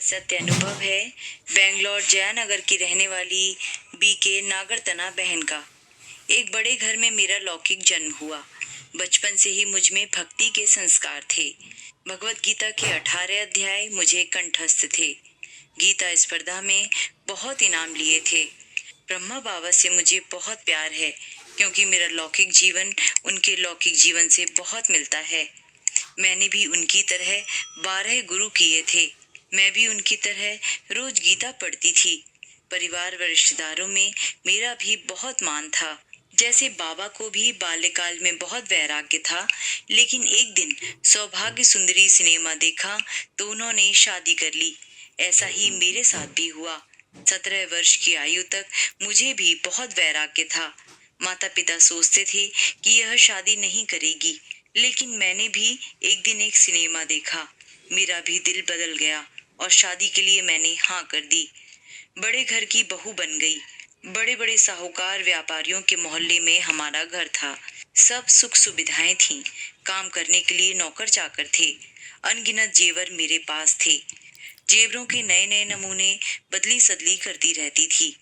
सत्य अनुभव है बेंगलोर जयानगर की रहने वाली बीके नागरतना बहन का। एक बड़े घर में मेरा लौकिक जन्म हुआ। बचपन से ही मुझ में भक्ति के संस्कार थे। भगवत गीता के 18 अध्याय मुझे कंठस्थ थे। गीता स्पर्धा में बहुत इनाम लिए थे। ब्रह्मा बाबा से मुझे बहुत प्यार है क्योंकि मेरा लौकिक जीवन उनके लौकिक जीवन से बहुत मिलता है। मैंने भी उनकी तरह 12 गुरु किए थे। मैं भी उनकी तरह रोज गीता पढ़ती थी। परिवार व रिश्तेदारों में मेरा भी बहुत मान था। जैसे बाबा को भी बाल्यकाल में बहुत वैराग्य था, लेकिन एक दिन सौभाग्य सुंदरी सिनेमा देखा तो उन्होंने शादी कर ली। ऐसा ही मेरे साथ भी हुआ। 17 वर्ष की आयु तक मुझे भी बहुत वैराग्य था। माता पिता सोचते थे कि यह शादी नहीं करेगी, लेकिन मैंने भी एक दिन एक सिनेमा देखा। मेरा भी दिल बदल गया और शादी के लिए मैंने हाँ कर दी। बड़े घर की बहू बन गई। बड़े बड़े साहूकार व्यापारियों के मोहल्ले में हमारा घर था। सब सुख सुविधाएं थीं। काम करने के लिए नौकर चाकर थे। अनगिनत जेवर मेरे पास थे। जेवरों के नए नए नमूने बदली सदली करती रहती थी।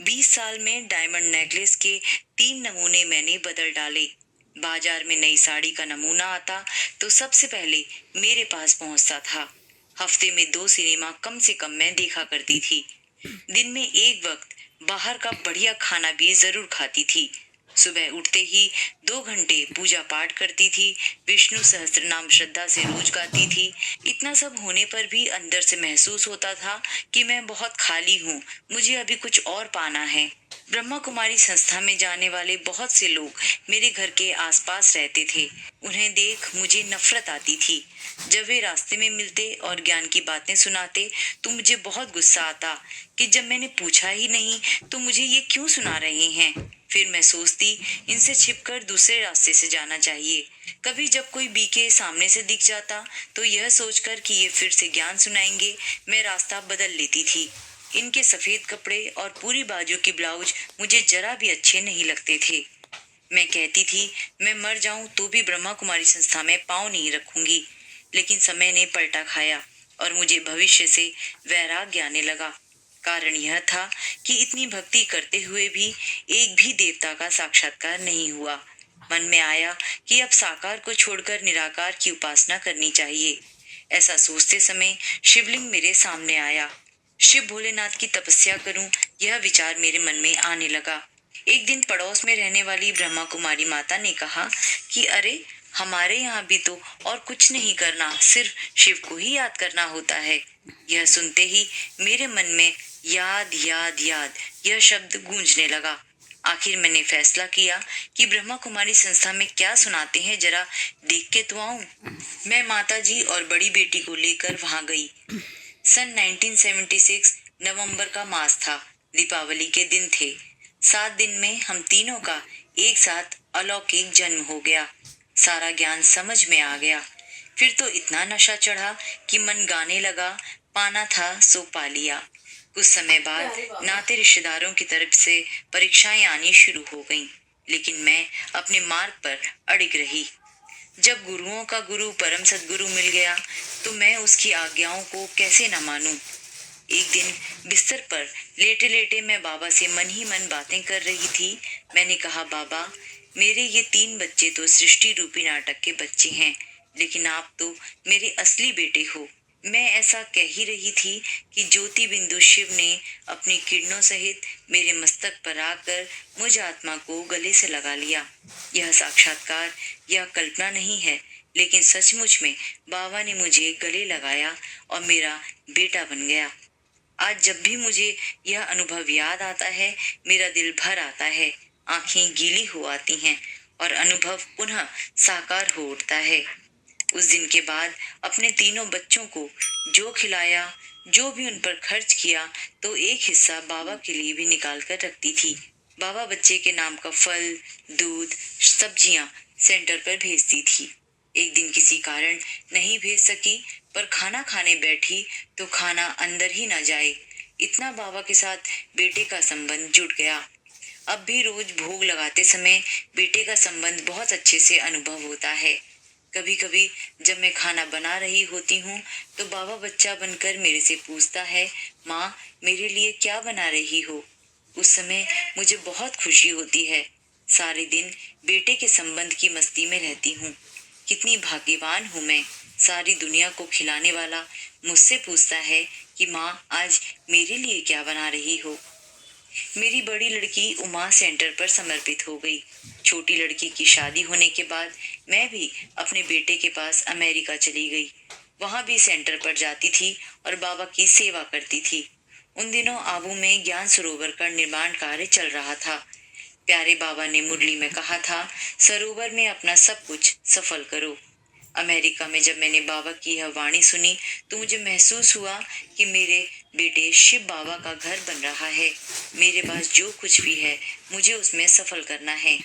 20 साल में डायमंड नेकलेस के 3 नमूने मैंने बदल डाले। बाजार में नई साड़ी का नमूना आता तो सबसे पहले मेरे पास पहुंचता था। हफ्ते में 2 सिनेमा कम से कम मैं देखा करती थी। दिन में एक वक्त बाहर का बढ़िया खाना भी जरूर खाती थी। सुबह उठते ही 2 घंटे पूजा पाठ करती थी। विष्णु सहस्त्र नाम श्रद्धा से रोज गाती थी। इतना सब होने पर भी अंदर से महसूस होता था कि मैं बहुत खाली हूँ, मुझे अभी कुछ और पाना है। ब्रह्मा कुमारी संस्था में जाने वाले बहुत से लोग मेरे घर के आसपास रहते थे। उन्हें देख मुझे नफरत आती थी। जब वे रास्ते में मिलते और ज्ञान की बातें सुनाते तो मुझे बहुत गुस्सा आता कि जब मैंने पूछा ही नहीं तो मुझे ये क्यों सुना रहे हैं। फिर मैं सोचती इनसे छिपकर दूसरे रास्ते से जाना चाहिए। कभी जब कोई बीके सामने से दिख जाता तो यह सोचकर कि ये फिर से ज्ञान सुनाएंगे, मैं रास्ता बदल लेती थी। इनके सफेद कपड़े और पूरी बाजू के ब्लाउज मुझे जरा भी अच्छे नहीं लगते थे। मैं कहती थी मैं मर जाऊं तो भी ब्रह्मा कुमारी संस्था में पांव नहीं रखूंगी। लेकिन समय ने पलटा खाया और मुझे भविष्य से वैराग्य आने लगा। कारण यह था कि इतनी भक्ति करते हुए भी एक भी देवता का साक्षात्कार नहीं हुआ। मन में आया कि अब साकार को छोड़कर निराकार की उपासना करनी चाहिए। ऐसा सोचते समय शिवलिंग मेरे सामने आया। शिव भोलेनाथ की तपस्या करूं, यह विचार मेरे मन में आने लगा। एक दिन पड़ोस में रहने वाली ब्रह्मा कुमारी माता ने कहा कि अरे हमारे यहाँ भी तो और कुछ नहीं करना, सिर्फ शिव को ही याद करना होता है। यह सुनते ही मेरे मन में याद याद याद यह शब्द गूंजने लगा। आखिर मैंने फैसला किया कि ब्रह्मा कुमारी संस्था में क्या सुनाते हैं जरा देख के तो आऊं। मैं माताजी और बड़ी बेटी को लेकर वहां गई। सन 1976 नवंबर का मास था। दीपावली के दिन थे। 7 दिन में हम तीनों का एक साथ अलौकिक जन्म हो गया। सारा ज्ञान समझ में आ गया। फिर तो इतना नशा चढ़ा कि मन गाने लगा, पाना था सो पा लिया। कुछ समय बाद नाते रिश्तेदारों की तरफ से परीक्षाएं आनी शुरू हो गईं, लेकिन मैं अपने मार्ग पर अड़िग रही। जब गुरुओं का गुरु परम सद्गुरु मिल गया तो मैं उसकी आज्ञाओं को कैसे न मानूं। एक दिन बिस्तर पर लेटे लेटे मैं बाबा से मन ही मन बातें कर रही थी। मैंने कहा बाबा, मेरे ये 3 बच्चे तो सृष्टि रूपी नाटक के बच्चे हैं, लेकिन आप तो मेरे असली बेटे हो। मैं ऐसा कह ही रही थी कि ज्योति बिंदु शिव ने अपनी किरणों सहित मेरे मस्तक पर आकर मुझ आत्मा को गले से लगा लिया। यह साक्षात्कार या कल्पना नहीं है, लेकिन सचमुच में बाबा ने मुझे गले लगाया और मेरा बेटा बन गया। आज जब भी मुझे यह अनुभव याद आता है, मेरा दिल भर आता है, आंखें गीली हो आती हैं और अनुभव पुनः साकार हो उठता है। उस दिन के बाद अपने तीनों बच्चों को जो खिलाया, जो भी उन पर खर्च किया, तो एक हिस्सा बाबा के लिए भी निकाल कर रखती थी। बाबा बच्चे के नाम का फल, दूध, सब्जियां सेंटर पर भेजती थी। एक दिन किसी कारण नहीं भेज सकी, पर खाना खाने बैठी तो खाना अंदर ही न जाए, इतना बाबा के साथ बेटे का संबंध जुड़ गया। अब भी रोज भोग लगाते समय बेटे का संबंध बहुत अच्छे से अनुभव होता है। कभी कभी जब मैं खाना बना रही होती हूँ तो बाबा बच्चा बनकर मेरे से पूछता है, माँ मेरे लिए क्या बना रही हो। उस समय मुझे बहुत खुशी होती है। सारे दिन बेटे के संबंध की मस्ती में रहती हूँ। कितनी भाग्यवान हूँ मैं। सारी दुनिया को खिलाने वाला मुझसे पूछता है कि माँ आज मेरे लिए क्या बना रही हो। मेरी बड़ी लड़की उमा सेंटर पर समर्पित हो गई। छोटी लड़की की शादी होने के बाद मैं भी अपने बेटे के पास अमेरिका चली गई। वहां भी सेंटर पर जाती थी और बाबा की सेवा करती थी। उन दिनों आबू में ज्ञान सरोवर का निर्माण कार्य चल रहा था। प्यारे बाबा ने मुरली में कहा था, सरोवर में अपना सब कुछ सफल करो। अमेरिका में जब मैंने बाबा की यह वाणी सुनी तो मुझे महसूस हुआ कि मेरे बेटे शिव बाबा का घर बन रहा है। मेरे पास जो कुछ भी है मुझे उसमें सफल करना है।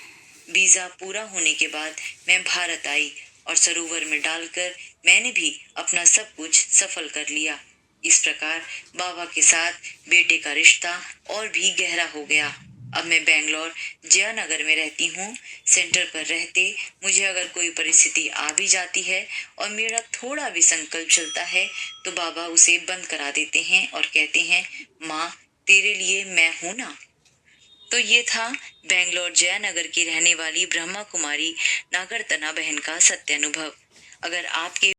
वीजा पूरा होने के बाद मैं भारत आई और सरोवर में डालकर मैंने भी अपना सब कुछ सफल कर लिया। इस प्रकार बाबा के साथ बेटे का रिश्ता और भी गहरा हो गया। अब मैं बेंगलोर जयनगर में रहती हूँ। सेंटर पर रहते मुझे अगर कोई परिस्थिति आ भी जाती है और मेरा थोड़ा भी संकल्प चलता है तो बाबा उसे बंद करा देते हैं और कहते हैं, माँ तेरे लिए मैं हूं ना। तो ये था बेंगलोर जयनगर की रहने वाली ब्रह्मा कुमारी नागरतना बहन का सत्य अनुभव। अगर आपके